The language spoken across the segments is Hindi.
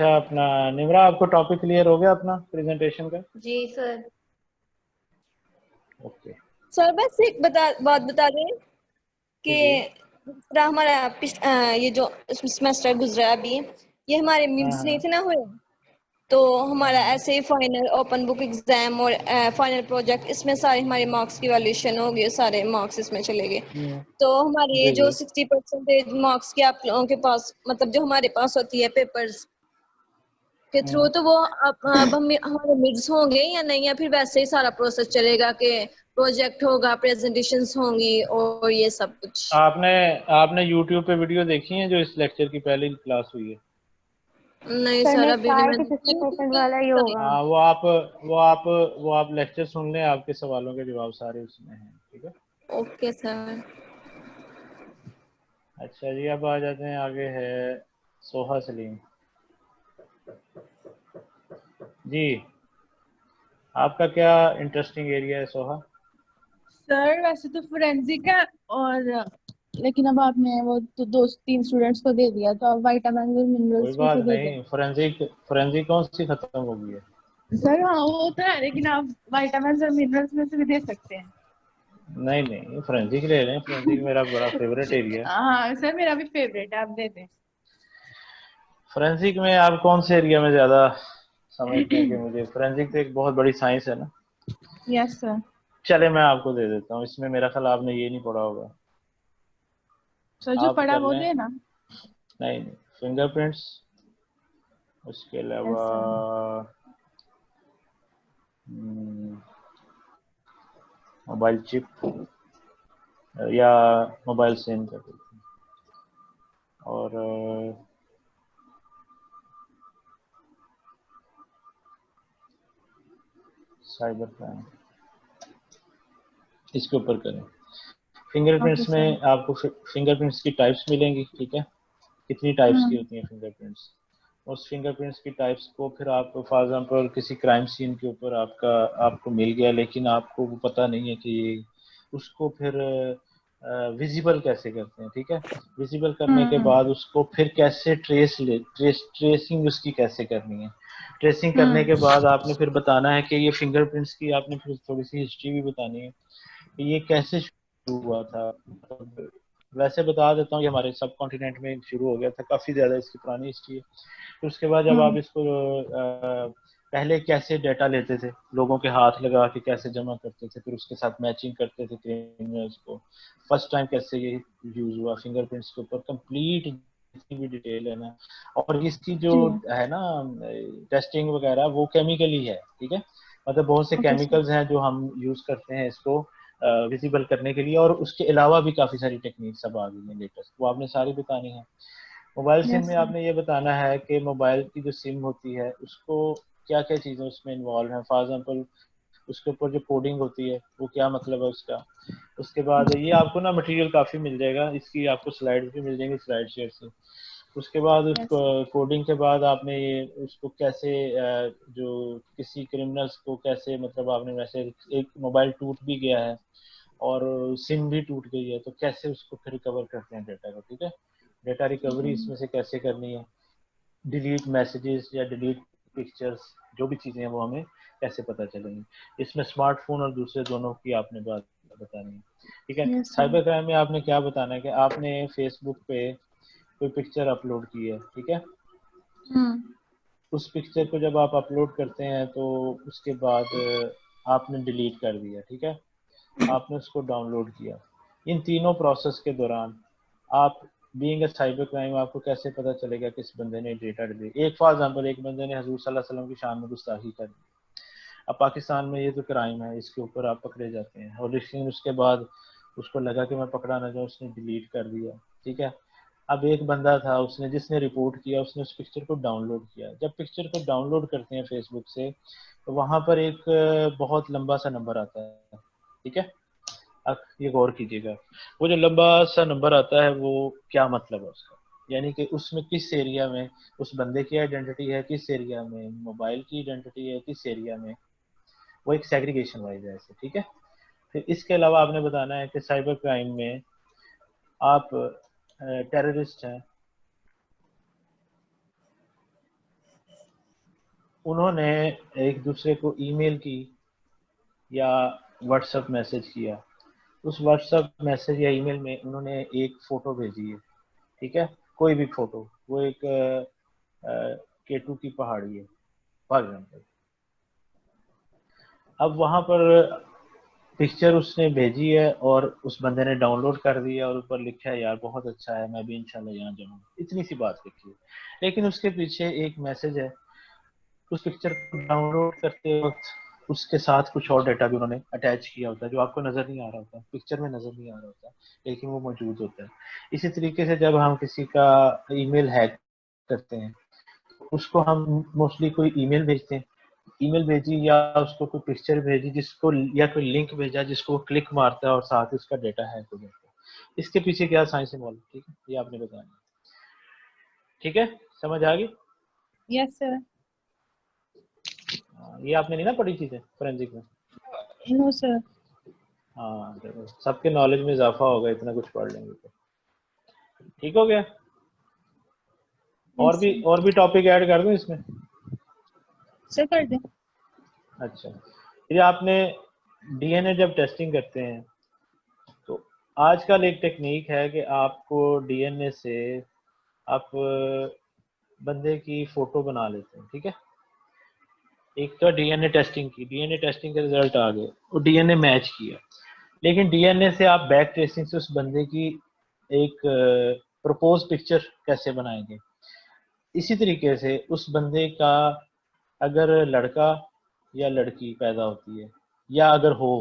अच्छा, अपना निमरा, आपको टॉपिक क्लियर हो गया अपना प्रेजेंटेशन का? जी सर। ओके। सर बस एक बात बता दें जी कि जी। जिस तरह हमारा ये जो सेमेस्टर गुजरा है अभी, ये हमारे हाँ मिड्स नहीं हाँ थे ना हुए, तो हाँ हमारा हाँ। ऐसे ही फाइनल ओपन बुक एग्जाम और फाइनल प्रोजेक्ट, इसमें सारे हमारे मार्क्स की वैल्यूएशन हो गई, सारे मार्क्स इसमें चले गए। हम्म, तो हमारे ये जी जो जी। 60% मार्क्स की आप लोगों के पास, मतलब जो हमारे पास होती है पेपर्स के थ्रू, हम्म। तो वो अब हम हमारे मिड्स होंगे या नहीं, या फिर वैसे ही सारा प्रोसेस चलेगा कि प्रोजेक्ट होगा, प्रेजेंटेशंस होंगी और ये सब कुछ? आपने आपने यूट्यूब पे वीडियो देखी है जो इस लेक्चर की पहली क्लास हुई है? नहीं सर सर, ने अभी कहा नहीं, है कि मैंने 50% यूट्यूब वाला ही पे होगा। हाँ, वो आप लेक्चर सुन लें, आपके सवालों के जवाब सारे उसमें हैं, ठीक है। Okay sir. अच्छा जी, अब आ जाते हैं, आगे है सोहा सलीम जी। आपका क्या इंटरेस्टिंग एरिया है सोहा? सर वैसे तो फोरेंसिक है, और लेकिन अब आपने वो तो दो तीन स्टूडेंट्स को दे दिया, तो अब वाइटामिन और कोई मिनरल्स में बात से दे दें। नहीं, फोरेंसिक फोरेंसिक कौन सी खत्म हो गई है? सर हाँ वो तो है, लेकिन आप वाइटामिन और मिनरल्स में से भी दे सकते हैं। नहीं नहीं, फोरेंसिक ले लें, फोरेंसिक मेरा बड़ा फेवरेट एरिया है। हाँ सर, मेरा भी फेवरेट है, आप दे दें। फोरेंसिक में आप कौन से एरिया में ज़्यादा समझते हैं? कि मुझे फोरेंसिक तो एक बहुत बड़ी साइंस है ना। Yes sir. चले, मैं आपको दे देता हूँ, इसमें मेरा ख्याल आपने ये नहीं पढ़ा होगा। सर जो आप पढ़ा कर वो लें। देना। नहीं नहीं, फिंगरप्रिंट्स, उसके यस अलावा सर। मोबाइल चिप या मोबाइल सिम कर देते हैं। और साइबर क्राइम, इसके ऊपर करें। Okay fingerprints sir. में आपको फिंगरप्रिंट्स की टाइप्स मिलेंगी, ठीक है। कितनी टाइप्स की होती हैं फिंगरप्रिंट्स? उस फिंगरप्रिंट्स की टाइप्स को फिर आप फॉर एग्जांपल किसी क्राइम सीन के ऊपर आपको मिल गया, लेकिन आपको वो पता नहीं है कि ये, उसको फिर विजिबल कैसे करते हैं, ठीक है। विजिबल करने के बाद उसको फिर कैसे ट्रेसिंग उसकी कैसे करनी है। ट्रेसिंग करने के बाद आपने फिर बताना है कि ये फिंगरप्रिंट्स की आपने फिर थोड़ी सी हिस्ट्री भी बतानी है कि ये कैसे शुरू हुआ था। मतलब वैसे बता देता हूँ कि हमारे सब कॉन्टिनेंट में शुरू हो गया था, काफ़ी ज़्यादा इसकी पुरानी हिस्ट्री है। फिर उसके बाद जब आप इसको पहले कैसे डेटा लेते थे, लोगों के हाथ लगा के कैसे जमा करते थे, फिर उसके साथ मैचिंग करते थे क्रिमिनल्स को। फर्स्ट टाइम कैसे ये यूज हुआ फिंगरप्रिंट्स के ऊपर, कंप्लीट जितनी भी डिटेल है ना। और इसकी जो जी। है ना टेस्टिंग वगैरह, वो केमिकली है, ठीक है। मतलब बहुत से ओके सर। केमिकल्स हैं जो हम यूज करते हैं इसको विजिबल करने के लिए, और उसके अलावा भी काफ़ी सारी टेक्निक्स अब आ गई हैं लेटेस्ट, वो आपने सारी बतानी है। मोबाइल सिम यस में सर। आपने ये बताना है कि मोबाइल की जो सिम होती है उसको क्या क्या चीज़ें उसमें इन्वॉल्व हैं। फॉर एग्जांपल उसके ऊपर जो कोडिंग होती है वो क्या मतलब है उसका। उसके बाद ये आपको ना मटेरियल काफ़ी मिल जाएगा, इसकी आपको स्लाइड भी मिल जाएंगी, स्लाइड शेयर से। उसके बाद उस यस सर। कोडिंग के बाद आपने ये उसको कैसे जो किसी क्रिमिनल्स को कैसे, मतलब आपने वैसे एक मोबाइल टूट भी गया है और सिम भी टूट गई है, तो कैसे उसको फिर रिकवर करते हैं डेटा को, ठीक है। डेटा रिकवरी इसमें से कैसे करनी है, डिलीट मैसेजेस या डिलीट पिक्चर्स, जो भी चीज़ें हैं वो हमें कैसे पता चलेंगी। इसमें स्मार्टफोन और दूसरे दोनों की आपने बात बतानी है, ठीक है। Yes sir. साइबर क्राइम में आपने क्या बताना है कि आपने फेसबुक पे कोई पिक्चर अपलोड की है, ठीक है। उस पिक्चर को जब आप अपलोड करते हैं तो उसके बाद आपने डिलीट कर दिया, ठीक है। आपने उसको डाउनलोड किया। इन तीनों प्रोसेस के दौरान आप बीइंग अ साइबर क्राइम, आपको कैसे पता चलेगा किस बंदे ने डेटा डिलीट। एक फॉर एग्जांपल, एक बंदे ने हजूर सल्लल्लाहु अलैहि वसल्लम की शान में गुस्ताखी कर दी। अब पाकिस्तान में ये तो क्राइम है, इसके ऊपर आप पकड़े जाते हैं, और लेकिन उसके बाद उसको लगा कि मैं पकड़ा ना जाऊँ, उसने डिलीट कर दिया, ठीक है। अब एक बंदा था, उसने जिसने रिपोर्ट किया, उसने उस पिक्चर को डाउनलोड किया। जब पिक्चर को डाउनलोड करते हैं फेसबुक से, तो वहां पर एक बहुत लंबा सा नंबर आता है, ठीक है। अब ये गौर कीजिएगा, वो जो लंबा सा नंबर आता है वो क्या मतलब है उसका। यानी कि उसमें किस एरिया में उस बंदे की आइडेंटिटी है, किस एरिया में मोबाइल की आइडेंटिटी है, किस एरिया में, वो एक सेग्रीगेशन वाइज है ऐसे, ठीक है। फिर इसके अलावा आपने बताना है कि साइबर क्राइम में आप टेररिस्ट हैं, उन्होंने एक दूसरे को ईमेल की या व्हाट्सएप मैसेज किया। उस व्हाट्सएप मैसेज या ईमेल में उन्होंने एक फ़ोटो भेजी है, ठीक है, कोई भी फ़ोटो, वो एक केटू की पहाड़ी है फॉर एग्जाम्पल। अब वहाँ पर पिक्चर उसने भेजी है और उस बंदे ने डाउनलोड कर दिया और ऊपर लिखा है यार बहुत अच्छा है, मैं भी इंशाल्लाह यहाँ जाऊँगा, इतनी सी बात लिखी है। लेकिन उसके पीछे एक मैसेज है। उस पिक्चर को डाउनलोड करते वक्त उसके साथ कुछ और डाटा भी उन्होंने अटैच किया होता है जो आपको नजर नहीं आ रहा होता, पिक्चर में नजर नहीं आ रहा होता, लेकिन वो मौजूद होता है। इसी तरीके से जब हम किसी का ईमेल हैक करते हैं, उसको हम मोस्टली कोई ईमेल भेजते हैं, ईमेल भेजी या उसको कोई पिक्चर भेजी जिसको, या कोई लिंक भेजा जिसको क्लिक मारता है और साथ ही उसका डेटा हैक हो जाता है। इसके पीछे क्या साइंस इन्वॉल्व, ठीक है, ये आपने बताना। ठीक है, समझ आ गई? Yes sir. ये आपने नहीं ना पढ़ी चीजें फोरेंसिक में? No sir. हाँ देखो, सबके नॉलेज में इजाफा होगा इतना कुछ पढ़ लेंगे तो। ठीक हो गया? और भी टॉपिक ऐड कर दूं इसमें? सर कर दें। अच्छा, ये आपने डीएनए जब टेस्टिंग करते हैं तो आजकल एक टेक्निक है कि आपको डीएनए से आप बंदे की फोटो बना लेते हैं, ठीक है। एक तो डीएनए टेस्टिंग की, डीएनए टेस्टिंग के रिजल्ट आ गए, वो डीएनए मैच किया, लेकिन डीएनए से आप बैक ट्रेसिंग से उस बंदे की एक प्रपोज पिक्चर कैसे बनाएंगे। इसी तरीके से उस बंदे का अगर लड़का या लड़की पैदा होती है या अगर हो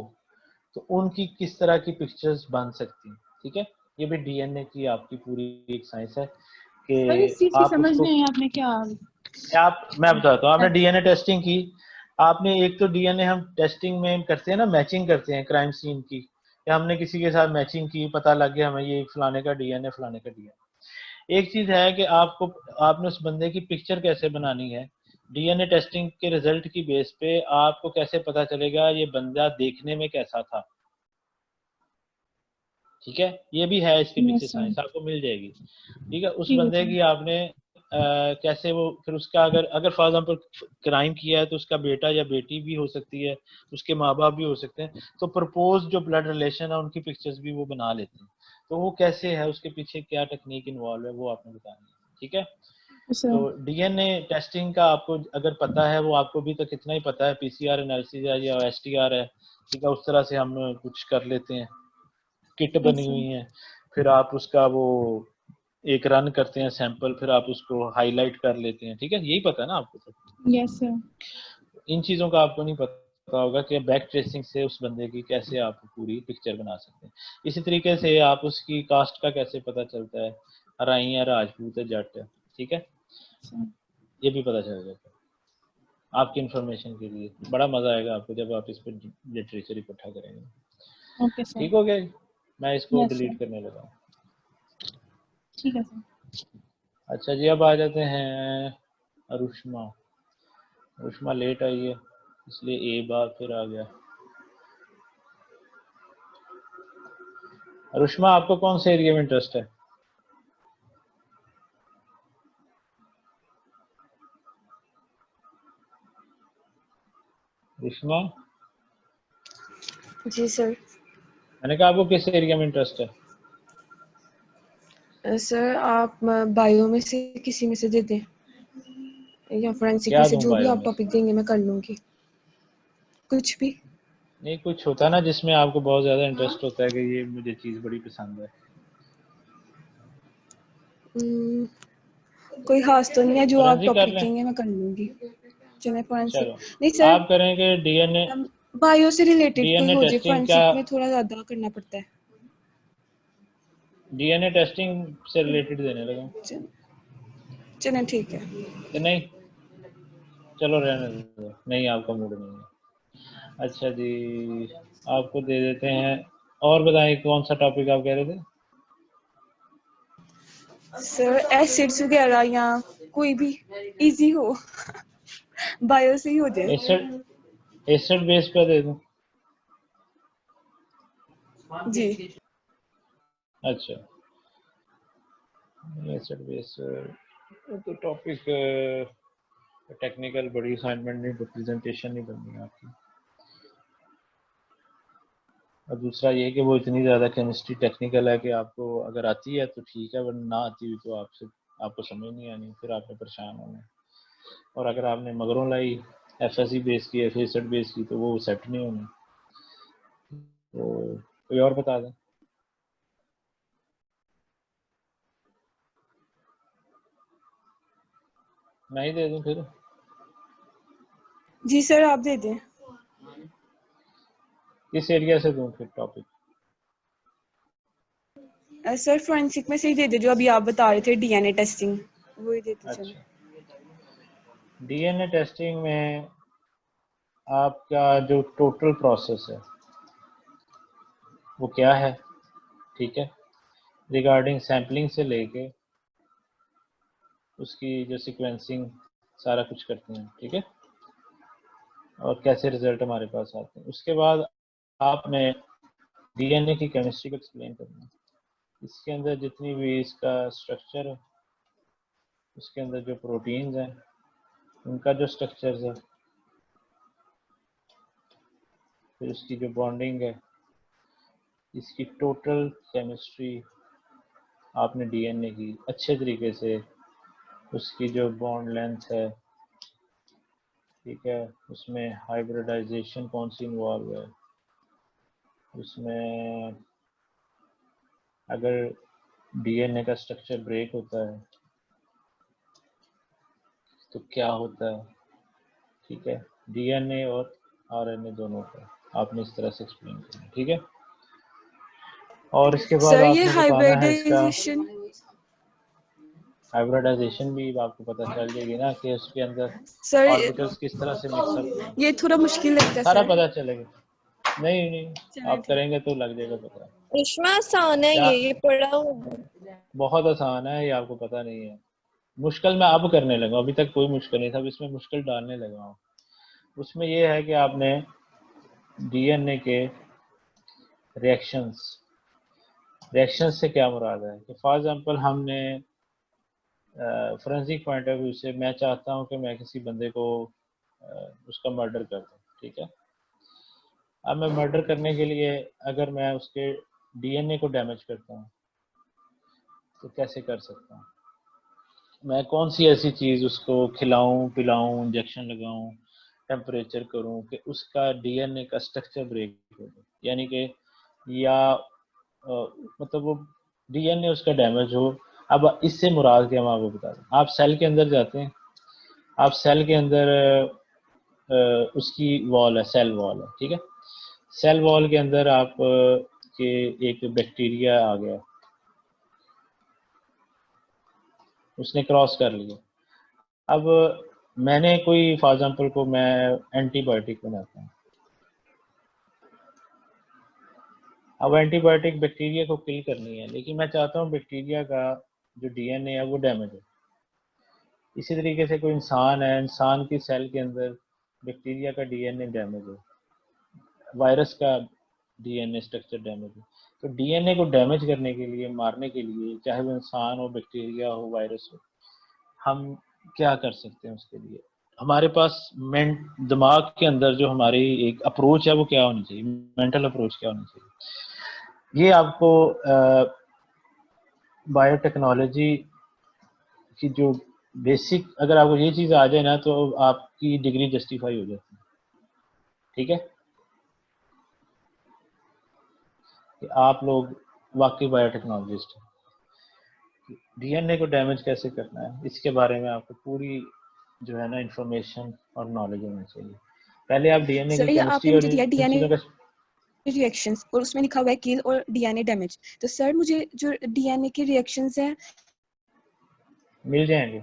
तो उनकी किस तरह की पिक्चर्स बन सकती हैं, ठीक है। ये भी डीएनए की आपकी पूरी एक साइंस है सर इस कि चीज की आप समझ उसको, नहीं आपने क्या। मैं बताता हूँ, आपने डीएनए टेस्टिंग की, आपने एक तो डीएनए हम टेस्टिंग में करते हैं ना, मैचिंग करते हैं क्राइम सीन की, या हमने किसी के साथ मैचिंग की, पता लग गया हमें ये फलाने का डीएनए फलाने का डीएनए। एक चीज है कि आपको, आपने उस बंदे की पिक्चर कैसे बनानी है। डीएनए टेस्टिंग के रिजल्ट की बेस पे आपको कैसे पता चलेगा ये बंदा देखने में कैसा था, ठीक है। ये भी है इसके पीछे यस सर। साइंस, आपको मिल जाएगी, ठीक है। उस ठीक है बंदे सर। की आपने कैसे वो, फिर उसका अगर अगर फॉर एग्जाम्पल क्राइम किया है तो उसका बेटा या बेटी भी हो सकती है, उसके माँ बाप भी हो सकते हैं, तो प्रपोज जो ब्लड रिलेशन है उनकी पिक्चर्स भी वो बना लेते हैं। तो वो कैसे है, उसके पीछे क्या टेक्निक इन्वॉल्व है, वो आपने बताना है, ठीक है। सर। तो डीएनए टेस्टिंग का आपको अगर पता है, वो आपको भी तो कितना ही पता है, पीसीआर एनालिसिस है या एसटीआर है, ठीक है, उस तरह से हम कुछ कर लेते हैं, किट बनी हुई है, फिर आप उसका वो एक रन करते हैं सैंपल, फिर आप उसको हाईलाइट कर लेते हैं, ठीक है, यही पता है ना आपको तो। Yes sir. इन चीज़ों का आपको नहीं पता होगा कि बैक ट्रेसिंग से उस बंदे की कैसे आप पूरी पिक्चर बना सकते हैं। इसी तरीके से आप उसकी कास्ट का कैसे पता चलता है, हराई है, राजपूत है, जट है, ठीक है, ये भी पता चल जाता है। आपकी इंफॉर्मेशन के लिए बड़ा मजा आएगा आपको जब आप इस पर लिटरेचर इकट्ठा करेंगे। Okay sir. ठीक हो गया, मैं इसको यस सर। डिलीट करने लगा हूँ। ठीक है सर। अच्छा जी, अब आ जाते हैं अरुष्मा। अरुष्मा लेट आई है इसलिए ए बार फिर आ गया। अरुष्मा, आपको कौन से एरिया में इंटरेस्ट है? अरुष्मा, जी सर। मैंने कहा आपको किस एरिया में इंटरेस्ट है? सर आप बायो में से किसी में से दे दें या फोरेंसिक में क्या से, दूं जो भी बायो आप में से? टॉपिक देंगे मैं कर लूँगी, कुछ भी। नहीं, कुछ होता है ना जिसमें आपको बहुत ज्यादा इंटरेस्ट होता है कि ये मुझे चीज बड़ी पसंद है। कोई खास तो नहीं है, जो आप फोरेंसिक कर टॉपिक लें? देंगे मैं कर लूँगी। चले फोरेंसिक। चलो, नहीं सर, आप करेंगे डीएनए, बायो से रिलेटेड कोई डीएनए हो जाए, टेस्टिंग क्या, फोरेंसिक में थोड़ा ज़्यादा करना पड़ता है। डीएनए टेस्टिंग से रिलेटेड देने लगा चलें ठीक है। कि नहीं? चलो रहने दो, नहीं आपका मूड नहीं है। अच्छा जी, आपको दे देते हैं। और बताएं कौन सा टॉपिक आप कह रहे थे? सर एसिड्स वगैरह या कोई भी इजी हो, बायो से ही हो जाए। एसिड, एसिड बेस पे दे दूं? जी। अच्छा, एसिड बेस तो टॉपिक टेक्निकल बड़ी असाइनमेंट नहीं, प्रेजेंटेशन नहीं बननी है आपकी। और दूसरा ये कि वो इतनी ज़्यादा केमिस्ट्री टेक्निकल है कि आपको अगर आती है तो ठीक है, वरना ना आती हुई तो आपको समझ नहीं आनी, फिर आपने परेशान होना है। और अगर आपने मगरों लाई FSC बेस की, FACET बेस की, तो वो सेट नहीं होनी। तो कोई और बता दें। मैं ही दे दूं फिर? जी सर आप दे दें। किस एरिया से दूं फिर टॉपिक? सर फोरेंसिक में से ही दे दे जो अभी आप बता रहे थे, DNA टेस्टिंग, वही देते चलो। अच्छा, DNA टेस्टिंग में आपका जो टोटल प्रोसेस है वो क्या है, ठीक है, रिगार्डिंग सैम्पलिंग से लेके उसकी जो सीक्वेंसिंग सारा कुछ करते हैं, ठीक है, और कैसे रिजल्ट हमारे पास आते हैं। उसके बाद आपने DNA की केमिस्ट्री को एक्सप्लेन करना है। इसके अंदर जितनी भी इसका स्ट्रक्चर है, उसके अंदर जो प्रोटीन्स हैं उनका जो स्ट्रक्चर है, फिर उसकी जो बॉन्डिंग है, इसकी टोटल केमिस्ट्री आपने DNA की अच्छे तरीके से, उसकी जो बॉन्ड लेंथ है, ठीक है, उसमें हाइब्रिडाइजेशन कौन सी इन्वॉल्व है, उसमें अगर DNA का स्ट्रक्चर ब्रेक होता है तो क्या होता है, ठीक है, DNA और RNA दोनों का आपने इस तरह से एक्सप्लेन करना है, ठीक है। और इसके बाद सर ये आपने बताना है इसका हाइब्रिडाइजेशन भी आपको पता चल जाएगी ना कि उसके अंदर सर ऑर्बिटल्स किस तरह से मिक्सअप हैं, ये थोड़ा मुश्किल लगता है सारा सर। पता चलेगा। नहीं नहीं, चलें आप ठीक। करेंगे तो लग जाएगा पता। इश्मा आसान है, क्या ये पढ़ा हुआ। बहुत आसान है, ये आपको पता नहीं है। मुश्किल मैं अब करने लगा, अभी तक कोई मुश्किल नहीं था, अब इसमें मुश्किल डालने लगा हूँ। उसमें ये है कि आपने DNA के रिएक्शंस से क्या मुराद है कि फॉर एग्जांपल हमने फोरेंसिक पॉइंट ऑफ व्यू से मैं चाहता हूँ कि मैं किसी बंदे को उसका मर्डर कर दूँ, ठीक है। अब मैं मर्डर करने के लिए अगर मैं उसके DNA को डैमेज करता हूँ तो कैसे कर सकता हूँ, मैं कौन सी ऐसी चीज़ उसको खिलाऊं, पिलाऊं, इंजेक्शन लगाऊं, टेम्परेचर करूं कि उसका DNA का स्ट्रक्चर ब्रेक हो जाए, यानी कि या मतलब वो DNA उसका डैमेज हो। अब इससे मुराद क्या, हम आपको बता दें। आप सेल के अंदर जाते हैं, आप सेल के अंदर उसकी वॉल है, सेल वॉल है, ठीक है। सेल वॉल के अंदर आप के एक बैक्टीरिया आ गया, उसने क्रॉस कर लिया। अब मैंने कोई फॉर एग्जांपल को मैं एंटीबायोटिक बनाता हूँ, अब एंटीबायोटिक बैक्टीरिया को किल करनी है, लेकिन मैं चाहता हूँ बैक्टीरिया का जो DNA है वो डैमेज हो। इसी तरीके से कोई इंसान है, इंसान की सेल के अंदर बैक्टीरिया का DNA डैमेज हो, वायरस का DNA स्ट्रक्चर डैमेज हो। तो DNA को डैमेज करने के लिए, मारने के लिए, चाहे वो इंसान हो, बैक्टीरिया हो, वायरस हो, हम क्या कर सकते हैं उसके लिए। हमारे पास दिमाग के अंदर जो हमारी एक अप्रोच है वो क्या होनी चाहिए, मेंटल अप्रोच क्या होनी चाहिए। ये आपको बायोटेक्नोलॉजी की जो बेसिक, अगर आपको ये चीज़ आ जाए ना तो आपकी डिग्री जस्टिफाई हो जाती है, ठीक है, कि आप लोग वाकई बायोटेक्नोलॉजिस्ट हैं। DNA को डैमेज कैसे करना है इसके बारे में आपको पूरी जो है ना इंफॉर्मेशन और नॉलेज होनी चाहिए। पहले आप DNA की सर ये आपने केमिस्ट्री और मुझे दिया इन DNA चीज़ों का रिएक्शंस और उसमें लिखा हुआ है किल और DNA डैमेज, तो सर मुझे जो DNA के रिएक्शंस हैं मिल जाएंगे।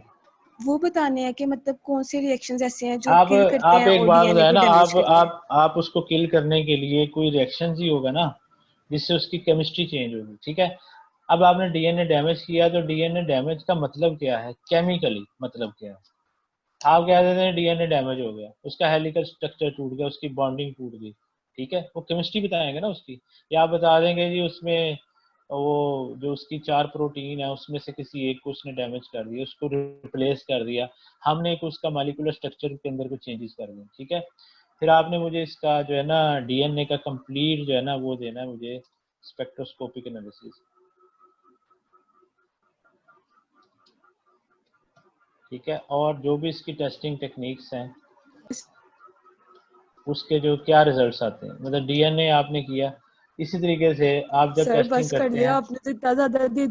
वो बताने हैं कि मतलब कौन से रिएक्शंस ऐसे हैं जो आप किल करते आप हैं एक और बात DNA बताए को ना, डैमेज करते हैं। आप उसको किल करने के लिए कोई रिएक्शन ही होगा ना जिससे उसकी केमिस्ट्री चेंज होगी, ठीक है। अब आपने DNA डैमेज किया तो DNA डैमेज का मतलब क्या है, केमिकली मतलब क्या है। आप कह देते हैं DNA डैमेज हो गया, उसका हेलिकल स्ट्रक्चर टूट गया, उसकी बॉन्डिंग टूट गई, ठीक है, वो केमिस्ट्री बताएंगे ना उसकी। या आप बता देंगे जी उसमें वो जो उसकी 4 प्रोटीन है उसमें से किसी एक को उसने डैमेज कर दिया, उसको रिप्लेस कर दिया, हमने एक उसका मॉलिक्यूलर स्ट्रक्चर के अंदर कुछ चेंजेस कर दिए, ठीक है। फिर आपने मुझे इसका जो है ना डीएनए का कंप्लीट जो है ना वो देना है मुझे स्पेक्ट्रोस्कोपिक एनालिसिस, ठीक है। और जो भी इसकी टेस्टिंग टेक्निक्स हैं उसके जो क्या रिजल्ट्स आते हैं, मतलब डीएनए आपने किया, इसी तरीके से आप जब सर टेस्टिंग बस कर करते लिया हैं, आपने तो इतना ज्यादा दे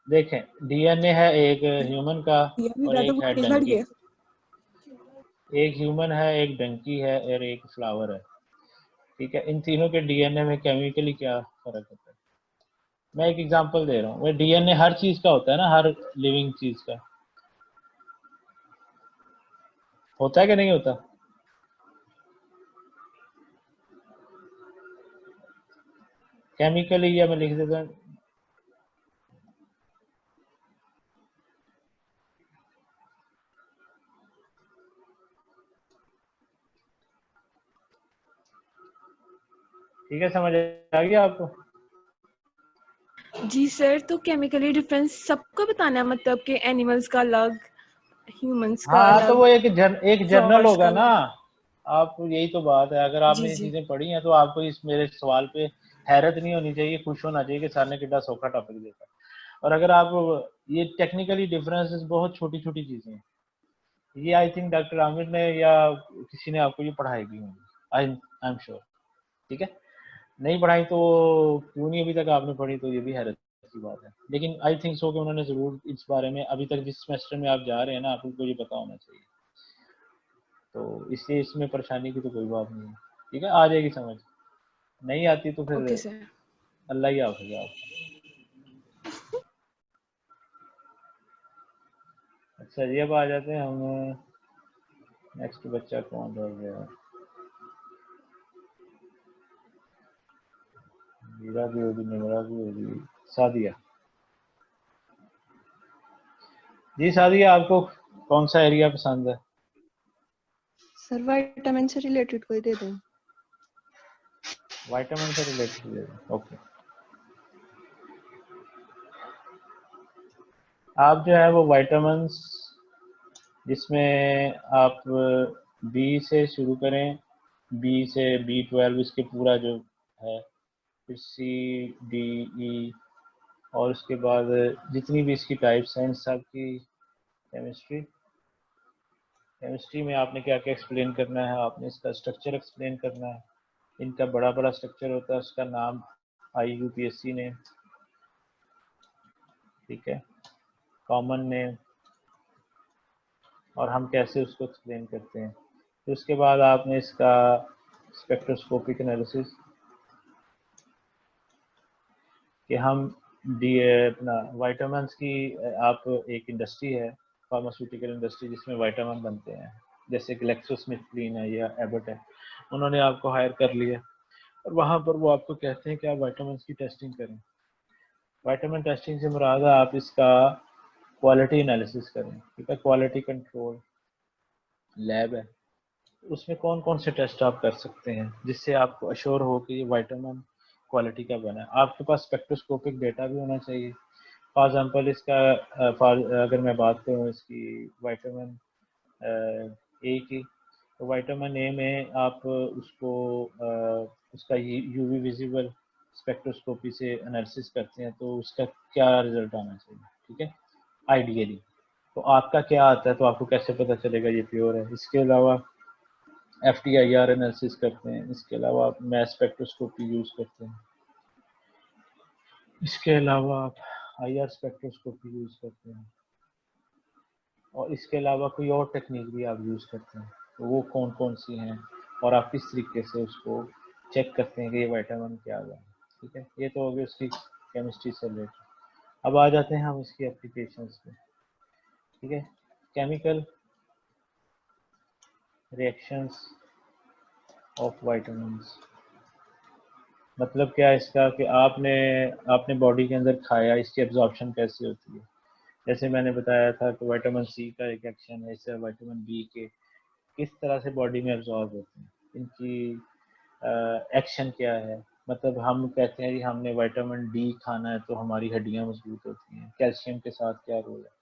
देखें डीएनए है एक ह्यूमन का दिया, और मेरा तो एक है घुटने लड़ डंकी, गया। एक ह्यूमन है, एक डंकी है और एक फ्लावर है, ठीक है। इन तीनों के डीएनए में केमिकली क्या फर्क होता है? मैं एक एग्जांपल दे रहा हूँ, डीएनए हर चीज का होता है ना, हर लिविंग चीज का होता है कि नहीं होता? केमिकली या मैं लिख देता हूँ, ठीक है, समझ आ गया आपको? जी सर, तो केमिकली डिफरेंस सबको बताना है, मतलब कि एनिमल्स का अलग, ह्यूमंस का हाँ तो अलग, वो एक जर्नल फ्लावर्स का होगा ना। अलग। आप यही तो बात है, अगर जी आपने ये जी। चीजें पढ़ी हैं तो आपको इस मेरे सवाल पे हैरत नहीं होनी चाहिए, खुश होना चाहिए कि सर ने कितना सौखा टॉपिक देखा। और अगर आप ये टेक्निकली डिफरेंसेस बहुत छोटी छोटी चीजें हैं, ये आई थिंक डॉक्टर आमिर ने या किसी ने आपको ये पढ़ाई भी होंगी, आई एम श्योर, ठीक है। नहीं पढ़ाई तो क्यों नहीं अभी तक आपने पढ़ी, तो ये भी हैरत की बात है, लेकिन आई थिंक सो कि उन्होंने जरूर इस बारे में अभी तक जिस सेमेस्टर में आप जा रहे हैं ना आपको ये पता होना चाहिए, तो इसलिए इसमें परेशानी की तो कोई बात नहीं है, ठीक है, आ जाएगी समझ। नहीं आती तो फिर ओके सर। अल्लाह ही हाफिज आप। अच्छा जी, अब आ जाते हैं हम, नेक्स्ट बच्चा कौन रह गया? मीरा भी होगी, निमरा भी होगी, सादिया। जी सादिया, आपको कौन सा एरिया पसंद है? सर विटामिन से रिलेटेड कोई दे दो। विटामिन से रिलेटेड, ओके। आप जो है वो विटामिन जिसमें आप बी से शुरू करें, बी से B12 इसके पूरा जो है, फिर C D E, और उसके बाद जितनी भी इसकी टाइप्स हैं इन सब की केमिस्ट्री, केमिस्ट्री में आपने क्या क्या एक्सप्लेन करना है, आपने इसका स्ट्रक्चर एक्सप्लेन करना है। इनका बड़ा बड़ा स्ट्रक्चर होता है, उसका नाम IUPAC ने, ठीक है, कॉमन नेम, और हम कैसे उसको एक्सप्लेन करते हैं। फिर उसके बाद आपने इसका स्पेक्ट्रोस्कोपिक एनालिसिस, कि हम डी अपना विटामिन्स की, आप एक इंडस्ट्री है फार्मास्यूटिकल इंडस्ट्री जिसमें विटामिन बनते हैं, जैसे ग्लेक्सोस्मिथक्लाइन है या एबट है, उन्होंने आपको हायर कर लिया और वहाँ पर वो आपको कहते हैं कि आप विटामिन की टेस्टिंग करें। विटामिन टेस्टिंग से मुराद है आप इसका क्वालिटी एनालिसिस करें, ठीक है। क्वालिटी कंट्रोल लैब है, उसमें कौन कौन से टेस्ट आप कर सकते हैं जिससे आपको अश्योर हो कि ये विटामिन क्वालिटी का बना है। आपके पास स्पेक्ट्रोस्कोपिक डेटा भी होना चाहिए। फॉर एग्जांपल इसका अगर मैं बात करूँ इसकी विटामिन ए की, तो विटामिन ए में आप उसको उसका यूवी विजिबल स्पेक्ट्रोस्कोपी से एनालिसिस करते हैं तो उसका क्या रिजल्ट आना चाहिए, ठीक है, आइडियली। तो आपका क्या आता है, तो आपको कैसे पता चलेगा ये प्योर है। इसके अलावा FTIR एनालिसिस करते हैं, इसके अलावा आप मैस स्पेक्ट्रोस्कोपी यूज़ करते हैं, इसके अलावा आप IR स्पेक्ट्रोस्कोपी यूज़ करते हैं, और इसके अलावा कोई और टेक्निक भी आप यूज़ करते हैं, तो वो कौन कौन सी हैं और आप किस तरीके से उसको चेक करते हैं कि ये विटामिन क्या है, ठीक है। ये तो हो गई उसकी केमिस्ट्री से रिलेटेड। अब आ जाते हैं हम इसकी एप्लीकेशंस पे, ठीक है। केमिकल रिएक्शंस ऑफ विटामिन्स, मतलब क्या है इसका, कि आपने बॉडी के अंदर खाया, इसकी एब्जॉर्प्शन कैसे होती है। जैसे मैंने बताया था कि विटामिन C का एक एक्शन है, इससे विटामिन B के किस तरह से बॉडी में एब्जॉर्ब होते हैं, इनकी एक्शन क्या है, मतलब हम कहते हैं कि हमने विटामिन डी खाना है तो हमारी हड्डियां मजबूत होती हैं, कैल्शियम के साथ क्या रोल है।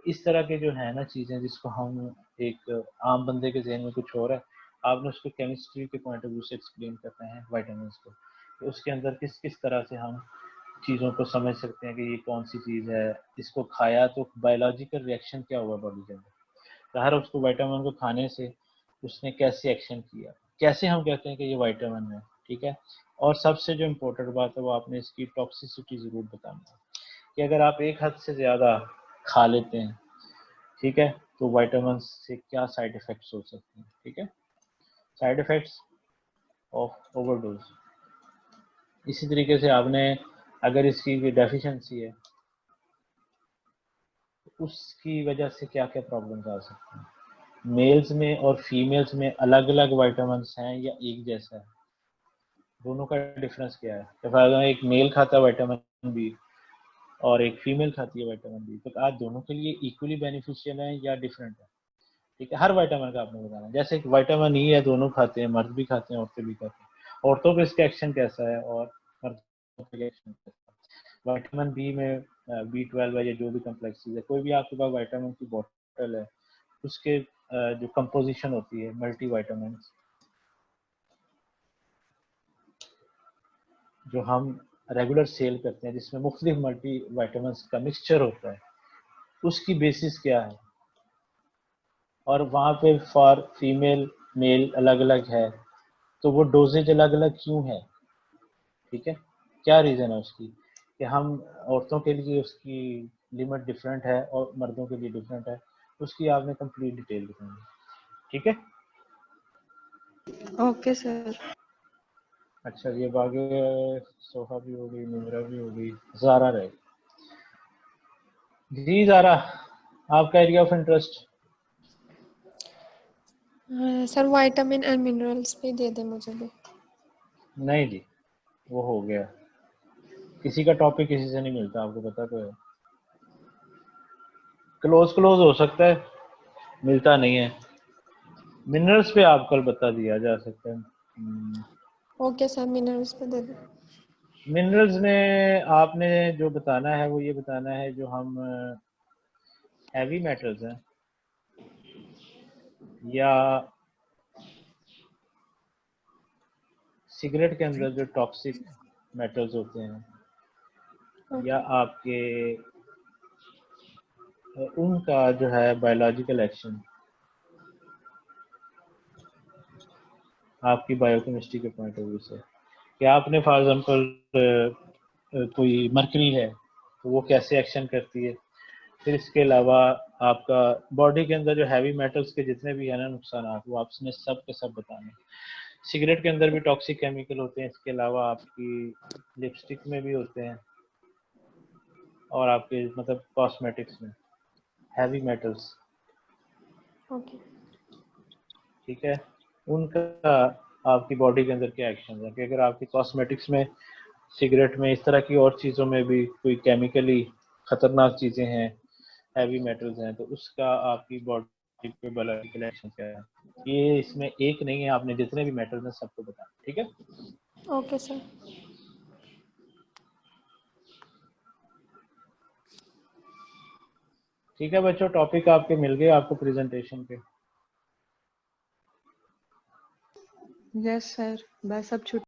इस तरह के जो है ना चीज़ें जिसको हम एक आम बंदे के जहन में कुछ और है, आपने उसको केमिस्ट्री के पॉइंट ऑफ व्यू से एक्सप्लेन करना है विटामिन को, तो उसके अंदर किस किस तरह से हम चीज़ों को समझ सकते हैं कि ये कौन सी चीज़ है, इसको खाया तो बायोलॉजिकल रिएक्शन क्या हुआ बॉडी के अंदर, ज़ाहिर उसको विटामिन को खाने से उसने कैसे एक्शन किया, कैसे हम कहते हैं कि ये विटामिन है, ठीक है। और सबसे जो इम्पोर्टेंट बात है वो आपने इसकी टॉक्सिसिटी ज़रूर बतानी है कि अगर आप एक हद से ज़्यादा खा लेते हैं, ठीक है, तो विटामिन से क्या साइड इफ़ेक्ट्स हो सकते हैं, ठीक है, साइड इफ़ेक्ट्स ऑफ ओवरडोज। इसी तरीके से आपने अगर इसकी डेफिशिएंसी है उसकी वजह से क्या क्या प्रॉब्लम्स आ सकती हैं, मेल्स में और फीमेल्स में अलग अलग विटामिन हैं या एक जैसा है, दोनों का डिफरेंस क्या है। तो अगर एक मेल खाता है विटामिन बी और एक फीमेल खाती है विटामिन बी, तो आज दोनों के लिए इक्वली बेनिफिशियल है या डिफरेंट है, ठीक है। हर विटामिन का आपने बताना, जैसे विटामिन ई है दोनों खाते हैं, मर्द भी खाते हैं औरतें भी खाते हैं, औरतों पे इसका एक्शन कैसा है और मर्दों पे एक्शन कैसा है। विटामिन बी में B12 है या जो भी कम्प्लेक्सेस है, कोई भी आपके पास विटामिन की बोतल है उसके जो कंपोजिशन होती है मल्टी विटामिन जो हम रेगुलर सेल करते हैं जिसमें मुख्तलिफ मल्टी विटामिन का मिक्सचर होता है, उसकी बेसिस क्या है, और वहाँ पे फॉर फीमेल मेल अलग अलग है, तो वो डोजेज अलग अलग क्यों है, ठीक है, क्या रीज़न है उसकी कि हम औरतों के लिए उसकी लिमिट डिफरेंट है और मर्दों के लिए डिफरेंट है, उसकी आपने कंप्लीट डिटेल बतानी, ठीक है। Okay sir. अच्छा, ये बाकी सोफा भी हो गई, निमरा भी हो गई, ज़ारा रहे। जी ज़ारा, आपका area of interest. Sir vitamin and minerals पे दे दे मुझे भी। नहीं जी, वो हो गया, किसी का टॉपिक किसी से नहीं मिलता, आपको पता तो है। क्लोज हो सकता है, मिलता नहीं है। मिनरल्स पे आप कल बता दिया जा सकता है। ओके सर, मिनरल्स पे दे दो। मिनरल्स में आपने जो बताना है वो ये बताना है जो हम हैवी मेटल्स हैं या सिगरेट के अंदर जो टॉक्सिक मेटल्स होते हैं या आपके उनका जो है बायोलॉजिकल एक्शन आपकी बायोकेमिस्ट्री के पॉइंट ऑफ व्यू से, कि आपने फॉर एग्जांपल कोई मरकरी है तो वो कैसे एक्शन करती है, फिर इसके अलावा आपका बॉडी के अंदर जो हैवी मेटल्स के जितने भी है ना नुकसान, वो आपने सब के सब बताने। सिगरेट के अंदर भी टॉक्सिक केमिकल होते हैं, इसके अलावा आपकी लिपस्टिक में भी होते हैं और आपके मतलब कॉस्मेटिक्स में हैवी मेटल्स, ओके ठीक है। उनका आपकी बॉडी के अंदर क्या एक्शन है कि अगर आपकी कॉस्मेटिक्स में, सिगरेट में, इस तरह की और चीज़ों में भी कोई केमिकली खतरनाक चीज़ें हैं, हैवी मेटल्स हैं, तो उसका आपकी बॉडी पे बायोलॉजिकल एक्शन क्या है। ये इसमें एक नहीं है, आपने जितने भी मेटल्स हैं सबको बताना, ठीक है। Okay sir. ठीक है बच्चों, टॉपिक आपके मिल गए आपको प्रेजेंटेशन के। यस सर, बस अब छुट्टी